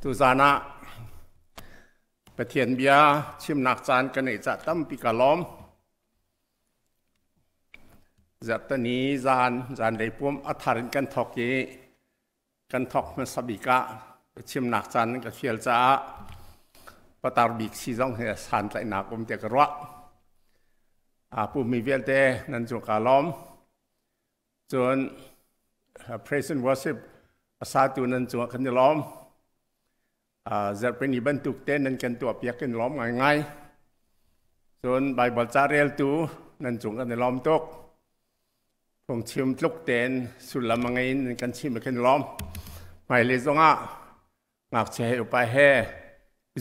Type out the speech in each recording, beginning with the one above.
ตุจานะประเทียนเบียชิมนักจานกันในจัดตั้มปีกาล้อมจัดตนี้จานได้ปุ่มอัฐารินกันทอกยีกันทอกมันสบิกะชิมนักจานกับเฟียลจ้าปตารบิกซีจงเฮสันใจนักอมเตกรัวผู้มีเวลเตนันจุกาล้อมจน praise and worship สาธุนันจุกันล้อมจะเป็นอีบันทุกเต้นนั่นกันตัวเปียกกันล้อมง่ายๆส่วนใบบทจาเรียลตูนั่นจุงกันล้อมตกพงชิมลุกเต้นสุดละมังไงนั่นกันชิมกันล้อมไม่เลยจงงักเชยไปแห่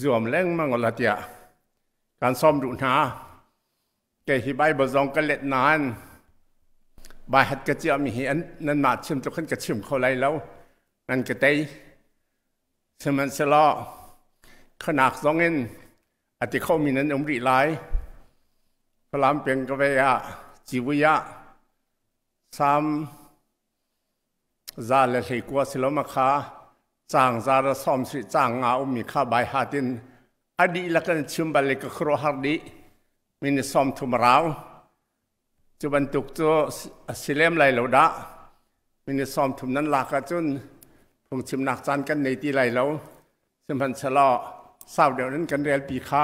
รวมเล่งมังกรเตียการซ้อมดุหนาแกที่ใบบทจงกันเล็ดนานใบหัดกระเจียมีเห็นนั่นมาชิมตุกันกระชิมเขาไรแล้วนั่นกระเตยสมันสละขนาดสองเงินอาทิเขามีนั้นอมริไลพลามเพียงกบเวียจิวิยะสามซาเลหิกัวสิลมาคาจางซาระสอมสิจางอาอุมิคาใบหาดินอดีละกันชิมบาลิกครัวฮาร์ดีมินิสอมทุมราวจุบันตุกโจสิเลมไลโลดามินิสอมทุมนั้นลากจุนพงชิมนักจานกันในที่ไรแล้วสมพันธ์ชะลอเศร้าเดี๋ยวนั้นกันเรียลปีค้า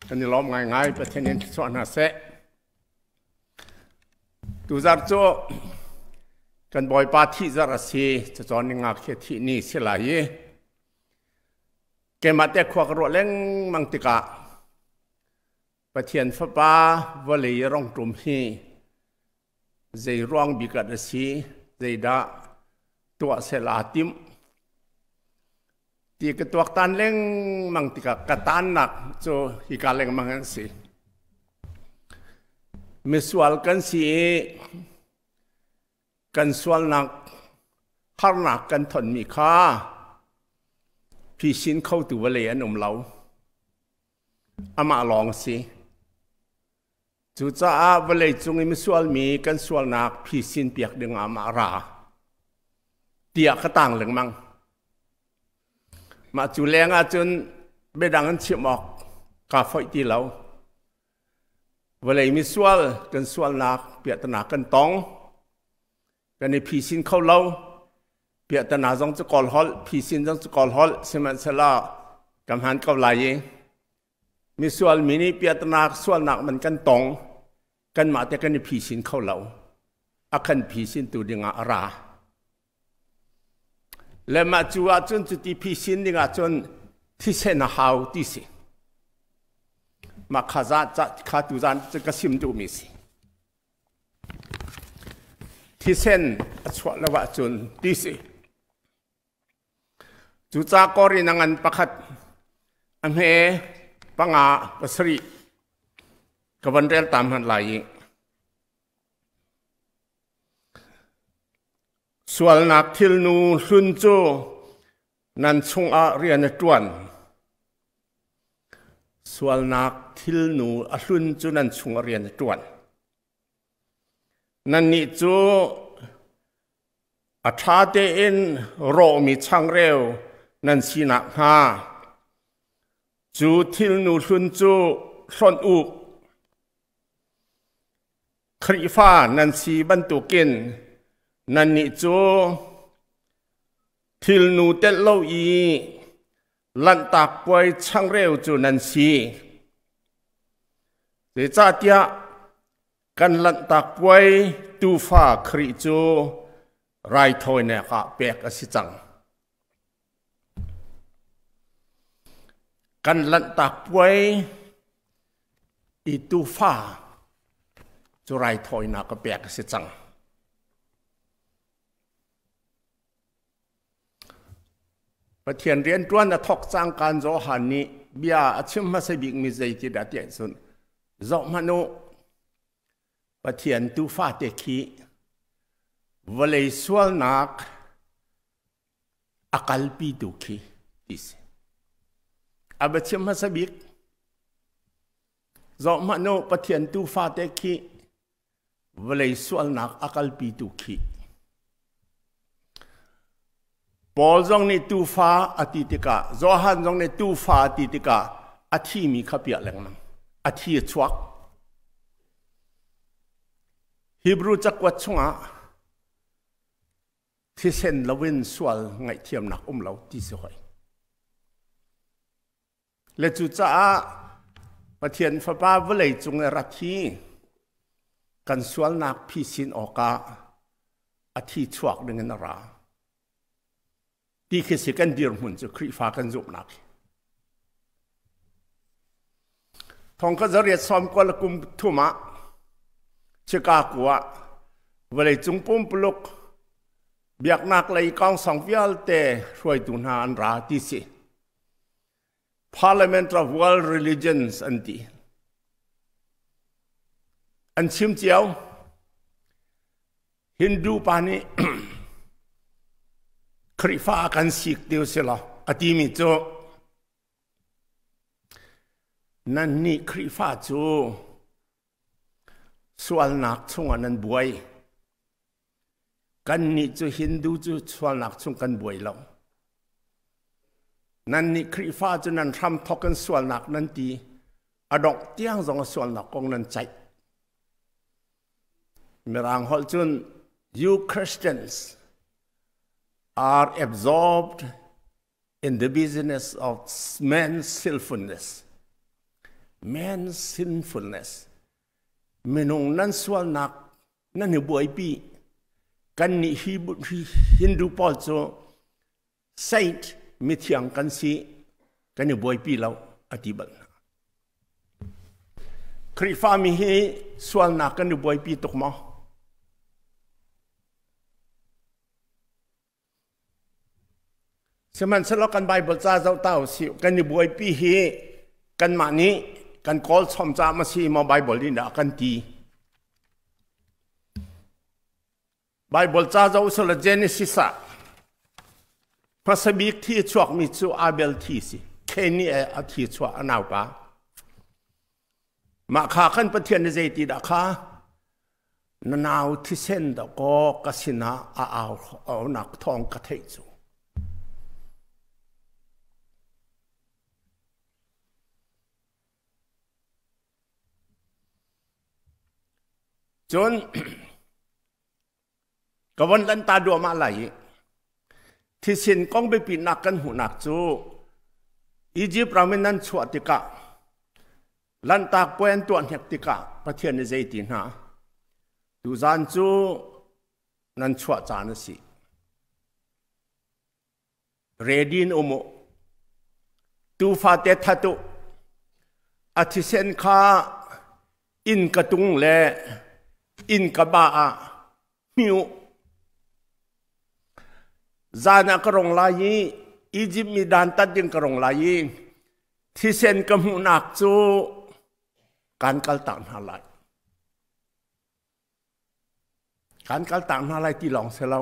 กันล้อมง่ายๆประเทศนี้สวนหาเสะตูจาร์โจกันบ่อยปาที่จารสีจะจอนงักเขที่นี่เสียหลายเกมาแต่ขวากรัวเล่งมังติกะประเทศฟ้าป้าวลีร้องกลุ่มฮีใจร้องบิกัดสีใจดาตัวเสลาติมที่กตัวตันเล่งมังติกะกตันหนักโจฮิกาเล่งมังกันสิมิสวลกันสิกันสวลหนักฮาร์นักกันทนมีค่าพี่ชินเข้าตัวเลยอันอมเหลาอามาลองสิจู่จ้าวันเลยจงมิสวลมีกันสวลหนักพี่ชินเปียกดึงอามาราเตียกต่างเหลืองมังมาจุแรงอาจนเบดังกันเชี่ยมออกกาไฟที่เราเวลามีส่วนกันส่วนนักเปียตนากันตองกันในพีสินเข้าเราเปียตนาจงจะกอลฮอลพีสินจงจะกอลฮอลเสมันสละกำหันเก่าไหลมีส่วนมีนี่เปียตนาส่วนนักมันกันตองกันมาแต่กันในพีสินเข้าเราอาคันพีสินตัวดึงอาราและมาจูอาจนจุดที่พิสินดิ่งอาจนที่เส้นหาวที่สิมาข้าจะข้าตุจานจะกระซิมดูมิสิที่เส้นชวละวะจนที่สิจูจากอรินังันประคัดอันเฮปังอาปสรีกับวันเรียลตามหันไหลส่วนนักทิลนูสุนโจนันชงอาเรียนจวนส่วนนักทิลนูอสุนโจนันชงอาเรียนจวนนันนิโจอัฐาเตอินโรมีช่างเร็วนันสีนักฮาจูทิลนูสุนโจสนอุคริฟ้านันสีบรรทุกินนั่นนี่จูทิลนูเตลโลอีลันตากป่วยช่างเร็วจูนันซีเจ้าเดียกันลันตากป่วยตูฟ้าคริจูไรทอยเนี่ยก็เปียกสิจังกันลันตากป่วยอีตูฟ้าจูไรทอยเนี่ยก็เปียกสิจังประเทศเรียนตัวนั้นทอกสร้างการโจหันนี้เบียชิมมาใส่บิกมีใจที่ดัดเดี่ยส่วนโจมโนประเทศตูฟ้าเตคีวลัยสวลนักอากาลปีดุคีดิสอาบชิมมาใส่บิกโจมโนประเทศตูฟ้าเตคีวลัยสวลนักอากาลปีดุคี Paul zong ni tu fa atitika Zohan zong ni tu fa atitika athi mi khapia lengnang athi chuak Hebrew chakwat chunga thisen lawin swal ngai thiam nak lo ti se hoi le chu cha pathian fa pa vlei chung rathi kan swal nak phi sin oka athi chuak dengan ra ti ke se kan dir mun chu khri fa kan zup nak thong ka zariat som ko la kum thuma chika kwa vlei chung pum pluk biak nak lai kong song vial te roi tu na an ra ti si Parliament of World Religions anti an chim chiao Hindu pani krifa kan sik tiu sila ati mi chu nan ni krifa chu swal nak chung anan buai kan ni chu Hindu chu swal nak chung kan buai lo nan ni krifa chu nan tham thokan swal nak nan ti adok tiang zong swal nak kong nan chai mirang hol chun you Christians are absorbed in the business of man's sinfulness. Man's sinfulness. Menung nan swal nak nan buai pi kan ni Hindu Paul cho saint mithiang kan si kan ni buai pi lau atiban. Krifa mi hi swal nak kan ni buai pi tok mo. Seman selokan Bible cha zau tau si kan ni buai pi hi kan ma ni kan call chom cha ma si mo Bible ni da kan ti Bible cha zau sala Genesis a pasabik thi chuak mi chu Abel thi si kheni a thi chuak anaw pa ma kha kan pathian ni ti da kha nanaw thi sen da ko kasina a aw nak thong ka thei chu John kawan lan ta dua ma lai thi sin kong be pi nak kan hu nak chu Egypt ramen nan chua tika lan tak poen tuan hek tika pathian ni zai tin ha tu zan chu nan chua cha na si redin omo tu fa te thatu athi sen kha in katung le in kaba a miu zana karong lai Egypt mi dan tat ding karong lai thi sen kam hu nak chu kan kal tan halai kan kal tan halai ti long se lo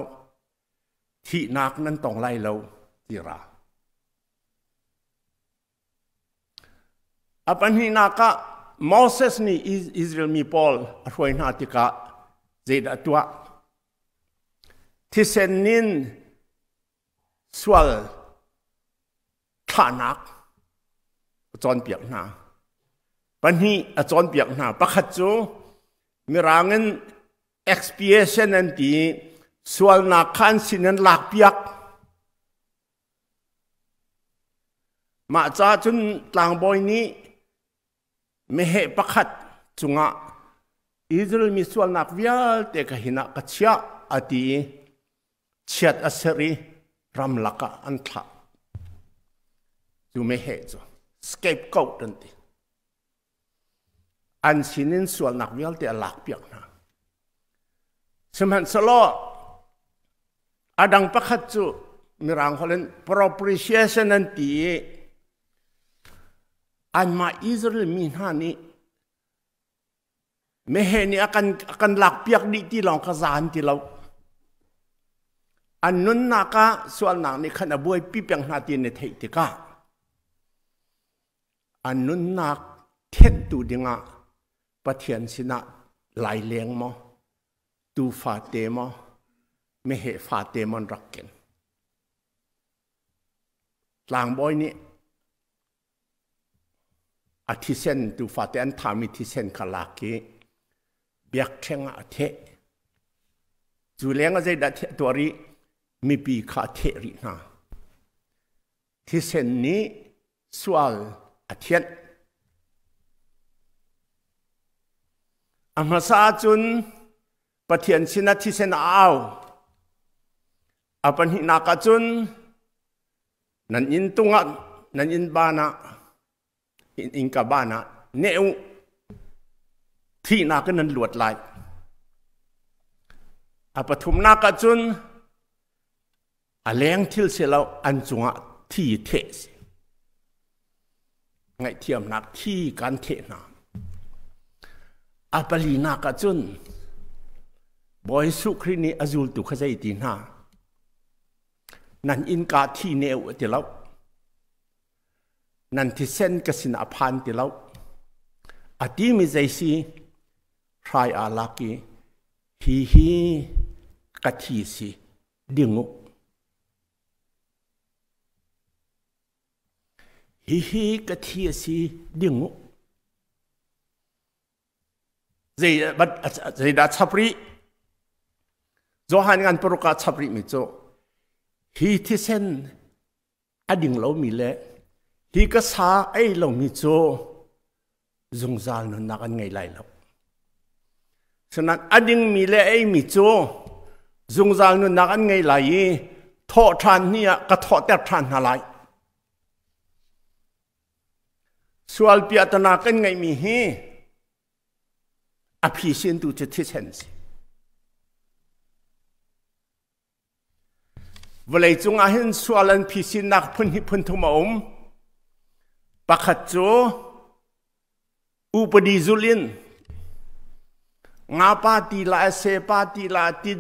thi nak nan tong lai lo ti ra apan hi naka Moses ni Israel mi Paul arwai na tika zeda tua thisenin swal thanak chon piak na panhi a chon piak na pakhat chu mirangen expiation an ti swal na khan sinan lak piak ma cha chun tlang boy ni mehe pakhat chunga Israel mi swal nak vial te ka hina ka chia ati chiat aseri ramlaka antha tu mehe chu scapegoat anti an sinin swal nak vial te lak piak na seman salo adang pakhat chu mirang holen propitiation anti an ma Israel min hani mehe ni akan lak piak di ti long ka zan ti lo an nun naka swal nak ni khana buai pi piang na ti ne thei ti ka an nun nak then tu dinga pathian sina lai leng mo tu fa te mo mehe fa te mon rakken ลางบอยนี่อาทิเซนตูฟาเตนทามิทิเซนขลากีเบียกเชงอาเทจูเลี้ยงอะไรดัดตัวรีมีปีขาเทรินาทิเซนนี้สวลอาเทียนอามาซาจุนปะเทียนชินาทิเซนเอาอาปันหินากาจุนนันอินตุงะนันอินบานะอินกาบานะเนวที่นากันนั้นหลวดลายอาปฐุมนากาจุนอาเลี้ยงทิลเสลาอันจงะที่เทสไงเทียมนักที่การเทนาอาปลีนากาจุนบอยสุครินีอาจูลตุขใจตีนานันอินกาที่เนวเดลานันที่เส้นกสินอภันเดลาอดีมิใจซีใครอาลักีฮีกะทีซีดิ่งฮีกะทีซีดิ่งใจดัชปรีโจหันงานปรุกาชปรีมิโจฮีที่เส้นอดิ่งเรามีเล่ฮีก็สาไอเรามีโจจงจาลนนักไงไล่เราฉะนั้นอดิ่งมีเล่ไอมีโจจงจาลนนักไงไล่ทอทานเนี่ยก็ทอแต่ทานอะไรส่วนปีอัตนากันไงมีเฮอภิสินตุจะที่เส้นสิเวลาจงอาเห็นส่วนพิสินักพันหิพันธุมาปะขัดโจอุปดิจุลินงาปาติลาเซปาติลาติ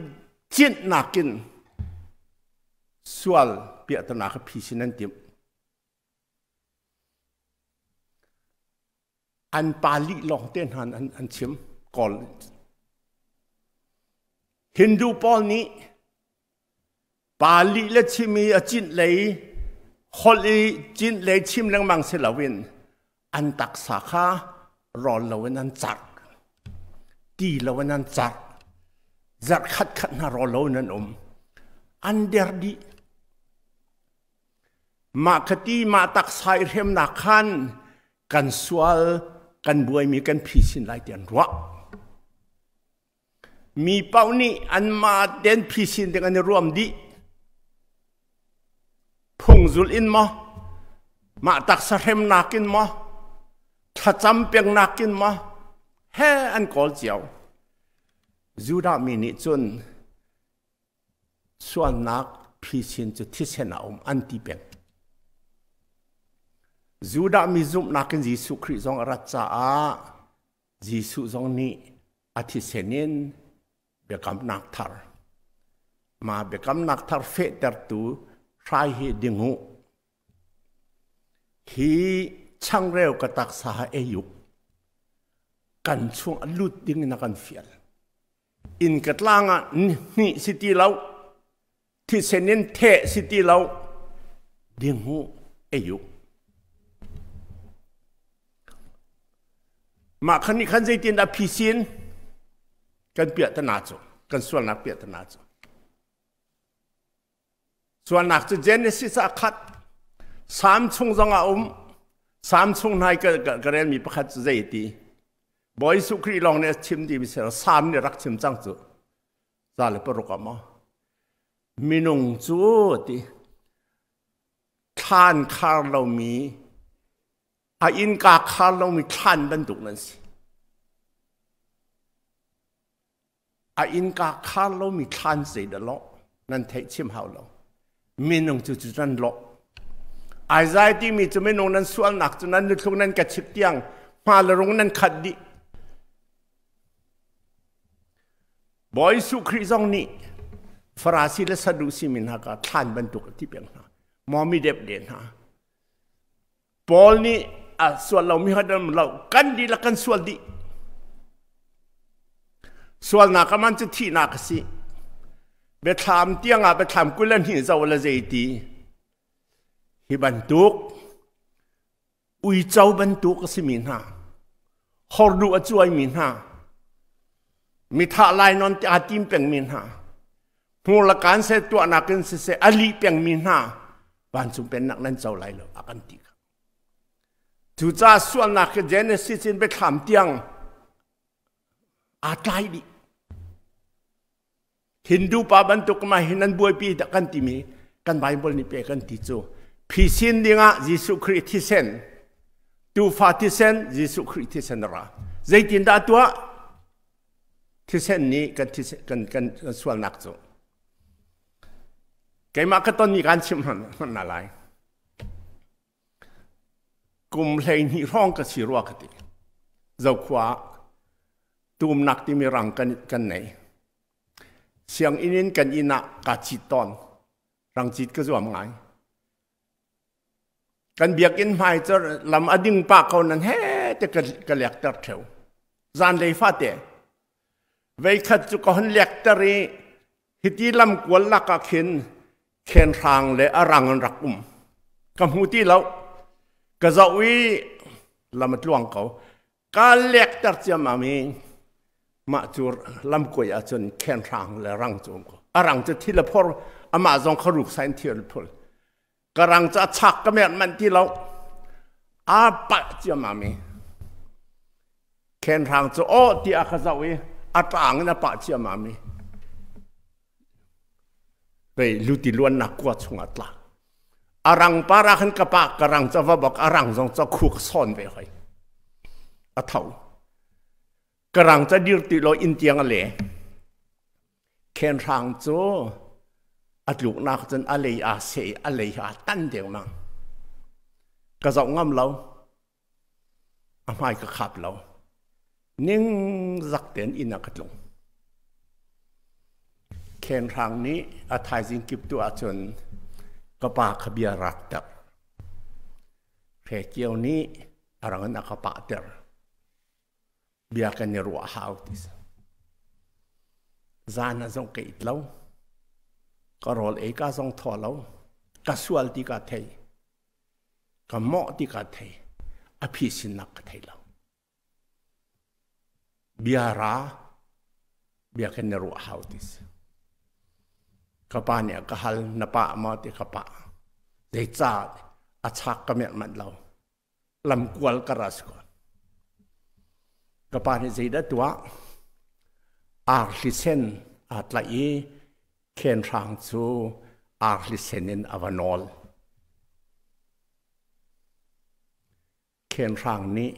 จิตนักินส่วนเปียตนาคพิสินันติมอันปาลิลองเต้นหันอันเชื่อมก่อนฮินดูปอลนี้ปาลิเลชิมีจินเลยฮอลีจินเลยชิมเรื่องมังเสลาวินอันตักสาขารอลาวินันจัดตีลาวินันจัดขัดนารอลาวินันอันเดียร์ดีมาคดีมาตักสายเรียมนักขันกันสวลกันบวยมีกันพิสินไล่เดียนรัวมีเป้านี้อันมาเดินพิสินเดียนรวมดีพงจุลอินมาตักสะเรมนักินถ้าจำเปียงนักินเฮอันกอลเจียวจูดามินิจนส่วนนักพิสินจะที่เสนาอันที่เปียงจูดามิจุมนักินยิสุคริสองรัชจายิสุจงนี้อาทิเสนินเบกำนักทาร์มาเบกำนักทาร์เฟเตอร์ตูใครเหดิงูฮีช่างเร็วกระตักสาเอยุกันช่วงลุดดิ้งนักันเฟียลอินกัดล่างนี่สิตีเราที่เซนินเทสิตีเราดิ้งหูเอยุมาขันนี้ขันใจตินอภิสินกันเปียตนาจูกันส่วนนักเปียตนาจูส่วนนักจะเจนสิสักขัดสามชงจังอาสามชงนายก็เรียนมีประคัดใจดีบอยสุครีลองเนี่ยชิมดีมิเสระสามเนี่ยรักชิมจังจูซาเลปรุกมามินงจูดีทานคาร์เรามีอินกาคาร์เรามีทานบรรทุกนั่นสิอินกาคาร์เรามีทานเสียเดลนั่นเทชิมหาเรามินงจูจุนันโลไอ้ใจที่มีจะไม่นงนั้นส่วนหนักจนนั้นนึกลงนั้นกระชิบเตียงมาละรงนั้นขัดดิบอยสุคริซองนี้ฟราซิลสะดุสิมินหากาทานบรรทุกที่เปียงหามอมีเด็บเด่นหาปอลนี้ส่วนเรามีหัดเรากันดีละกันส่วนดีส่วนนักมันจะที่นักสิเบทามเตียงไปทำกุลันหินเจ้าละใจดี ฮิบันตุกอุยเจ้าบันตุกก็สิมินฮะฮอร์ดูอจวยมินฮะมิทาลายนนตอาติมเปียงมินฮะหูละการเสตัวนักนเสอลีเปียงมินฮะบ้านสุเป็นนักนั้นเจ้าไลเลยอากันติกจูจ้าส่วนนักเจเนซิสินไปถามเตียงอาไลดิฮินดูปาบันตุกมาฮินันบวยปีตะกันติมีกันไบเบิลนี่เปกันติจูพิสินดิงะยิสุคริสติเซนตูฟาติเซนยิสุคริสติเซนระใจตินดาตัวทิเซนนี้กันส่วนนักจูแกมาก็ต้นมีการชิมมันอะไรกลุ่มเพลงนี้ร้องกับชีรัวกติเจ้าขวาตูมนักที่มีรังกันไหนเสียงอินินกันอินักกาจิตตอนรังจิตก็จะว่าไงกันเบียกอินหมายจะลำอดิ่งปากเขานั้นเฮ้จะกันเลียกตะเถวจานเลยฟาเตะไว้ขัดจุกคนเลียกตะรีฮิตีลำกวนลักเข็นทางเลยอรังรักกำหูที่เราก็จะวิลำตวงเขาการเลียกตะเจียมามีมาจูลำกวยจนเข็นทางเลยรังจงอรังจะที่ละพออามาจงขรุกไซน์เทียลพลกำลังจะชักกระเม็ดมันที่เราอาปะเจียมามีเข็นทางจะโอ้ที่อาคาจะวิอาต่างนะปะเจียมามีไปลุติล้วนนักกว่าชงอัตลาอารังปาราขันกระปะกำลังจะว่าบอกอารังจงจะคุกซ่อนไปให้อาเท่ากำลังจะดิรติโลอินเดียงอะไรเข็นทางจะอัดลูกนักจนอะไรอาเสียอะไรอาตั้นเดียวมั้งก็จะงั้มเราอาไม่ก็ขับเรานิ่งรักเด่นอินักลงเข็นทางนี้อาทายจิงกิบตัวจนกระปากขบียรักเดอเพรเกียวนี้อารังนักปะเดอเบียกันเนรัวหาวติสจานะจงเกิดเราก็รอเอกาทรงทอเราก็สวลที่กาเทยก็เหมาะที่กาเทยอภิสินักเทยเราเบียราเบียกันเนรัวหาวติสกปาเนี่ยก็ฮัลนปะมาติกปะได้จ่าอาชักก็เมียมันเราลำกวลกระสก่อนกปาเนี่ยใจได้ตัวอาร์ลิเซนอาตไลเคนทางจูอาร์ลิเซนินอวานอลเคนทางนี้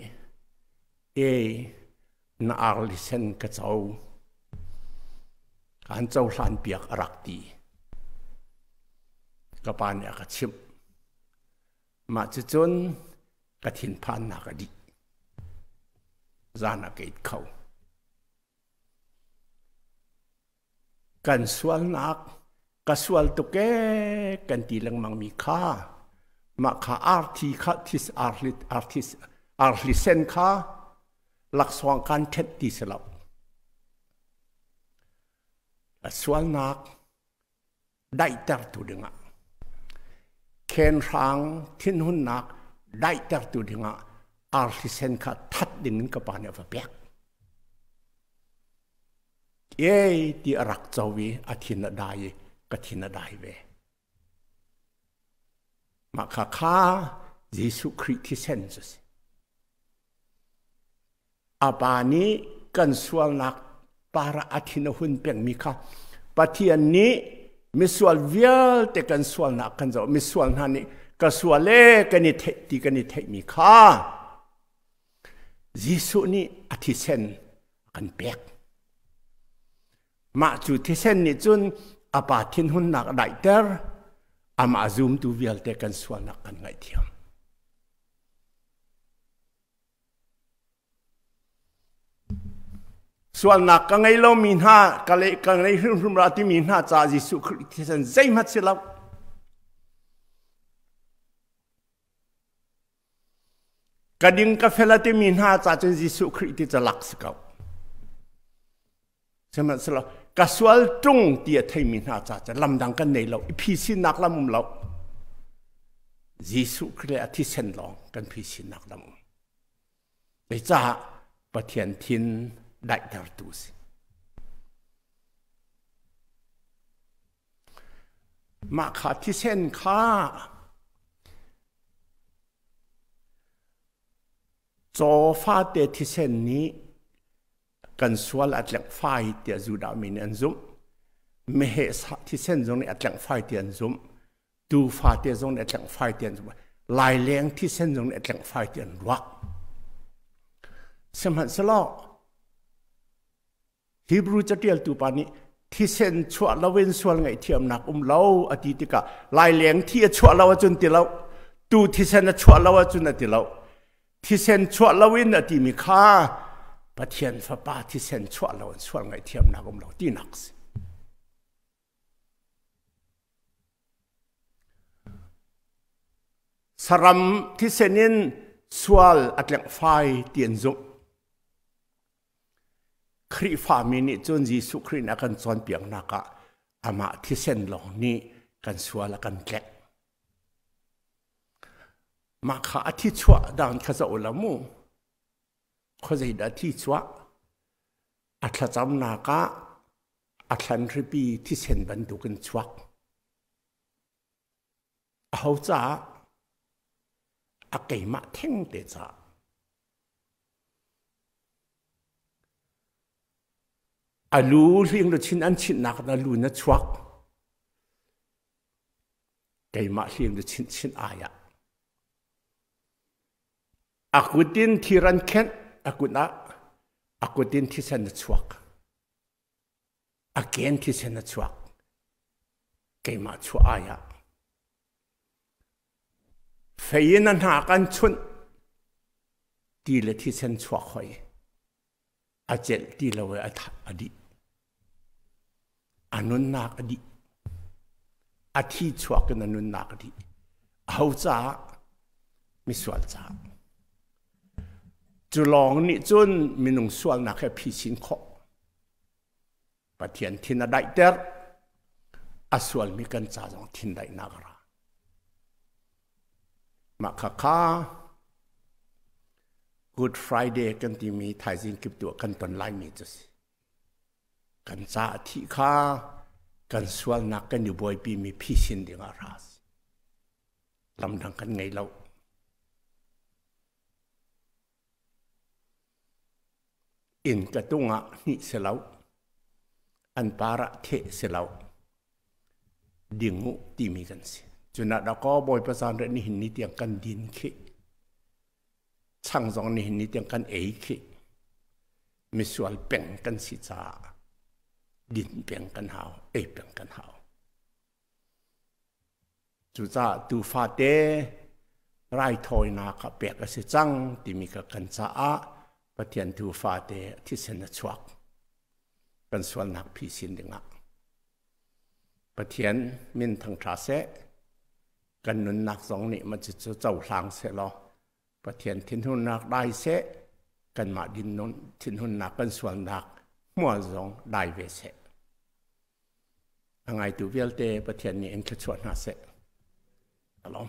นาอาร์ลิเซนกระเจ้าการเจ้าหลานเปียกรักดีกปานเนี่ยก็ชิมมาจนกระถินพานนักดีจานักเกิดเขากันสวลนักก็สวลตุกกันตีลังมังมีค่ามาค่าอาร์ทีค่าทิสอาร์ลิเซนค่าหลักสวงการเท็ดดีสลับสวลนักได้แต่ตัวดึงอ่ะเข็นทางทิ้นหุ่นนักได้แต่ตัวดึงอ่ะอาร์ลิเซนค่ะทัดดึงกับปานเนี่ยเปียกที่รักเจ้าวิอาทินได้ก็ทินได้เวมาข้าเยซูคริสต์ที่เซนส์อาบานี้กันสวลนักปาราอาทินหุ่นเปียงมีค่ะปะเทียนนี้มิสวลเวียลแต่กันสวลนักกันจะมิสวลนันนี่ก็สวลเล่กันนี่เทตีกันนี่เทมีค่ะเยซูนี่อาทิเซนกันเปียกมาจุดที่เส้นนี้จนอาปาทินหุ่นนักได้เตอร์อามาซูมตูเวียลเตกันส่วนนักกันไงเทียมส่วนนักกันไงเรามีหน้ากันเลยกันไงหุ่นราที่มีหน้าจ่าเยซูคริสต์ที่เส้นใจมัดเสียแล้วกันดิ้งกาเฟลที่มีหน้าจ่าจนเยซูคริสต์ที่จะลักสกาวใช่ไหมสละกสวลตรงที่ไทยมีหน้าจ่าจะลำดังกันในเราพิสินักลำมุมเรา ยิสุคริสต์ที่เส้นลองกันพิชิตนักดำไปจ้าประเทศทินได้ดาร์ตูสมาขาที่เส้นข้าโจฟาเตที่เส้นนี้กันสวลอัดแหลงไฟเตียจูดามินอันซุมไม่เหตุที่เส้นตรงนี้อัดแหลงไฟเตียนซุมดูฟาเตียตรงนี้อัดแหลงไฟเตียนซุมลายแรงที่เส้นตรงนี้อัดแหลงไฟเตียนรักสมัยสลอฮีบรูจะเดียลตูปานี้ที่เส้นชั่วละเว้นส่วนไงเทียมนักเราอดีตกะลายแรงที่ชั่วละวจนติเราดูที่เส้นชั่วละวจนติเราที่เส้นชั่วละเว้นอดีมีค่าประเทศฟ้าป่าที่เส้นชั่วละวันส่วนไงเทียมนักเราที่นักสิสรัมที่เส้นนั้นส่วนอัดแหลงไฟเตียนจุคริฟามินิจนยิสุครินักันจอนเปียงนักะอามาที่เส้นหลงนี้กันส่วนละกันแกะมาขาที่ชั่วดังข้าจะอุลามูข้าจะได้ที่ชั่วอัตจำนักะอัตลันริบีที่เส้นบรรทุกันชั่วเอาจ้าอาเกยมาเท่งเดจ้าอาลูเลี้ยงดูชิ้นอันชิ้นนักนะลูนะชวักเกยมาเลี้ยงดูชิ้นอายะอากุดินที่รันเคนอากุดินที่เส้นชวักอาเกนที่เส้นชวักเกยมาชัวอายะเฟียนันหากันชุนดีเลยที่เส้นชวักหอยอาเจลดีเลยอดีอนุนนักอดีอาทิชวักกันอนุนนักอดีเอาจ้าไม่สวลจ้าจุลองนี่จนมีนุ่งสวลนักแค่พิชินขอประเทศที่น่าได้เดอร์อาสวลมีกันจ้าจงทินได้นักรามาข้า Good Friday กันที่มีไทยสิงคโปร์กันตอนไล่มีจุดกันจ้าที่ข้ากันสวลนักกันอยู่บ่อยปีมีพิชินดิ่งอาราสลำดังกันไงเราอินกระตุงอ่ะนี่เสลาอันปาระเทเสลาดิ่งงูที่มีกันสิจุนัดเราก็บ่อยประสานเรื่องนี้หินนิดอย่างกันดินเขช่างสองนี้หินนิดอย่างกันเอเขมีส่วนแบ่งกันสิจ้าดินแบ่งกันหาวแบ่งกันหาวจุจ้าตูฟาเตไรทอยนาคเปียกสิจังที่มีกันจ้าประเทศตูฟาเตที่เสนชวักกันส่วนนักพิสินดึงประเทศมินทางทราเซกันนุนนักสองนี่มันจะเจ้าหลังเสลอประเทศทินหุนนักได้เสกันมาดินนนทินหุนนักกันส่วนนักมัวสองได้เวเสอังไงตัวเวลเตประเทศนี้เองก็ชวนหาเสลอง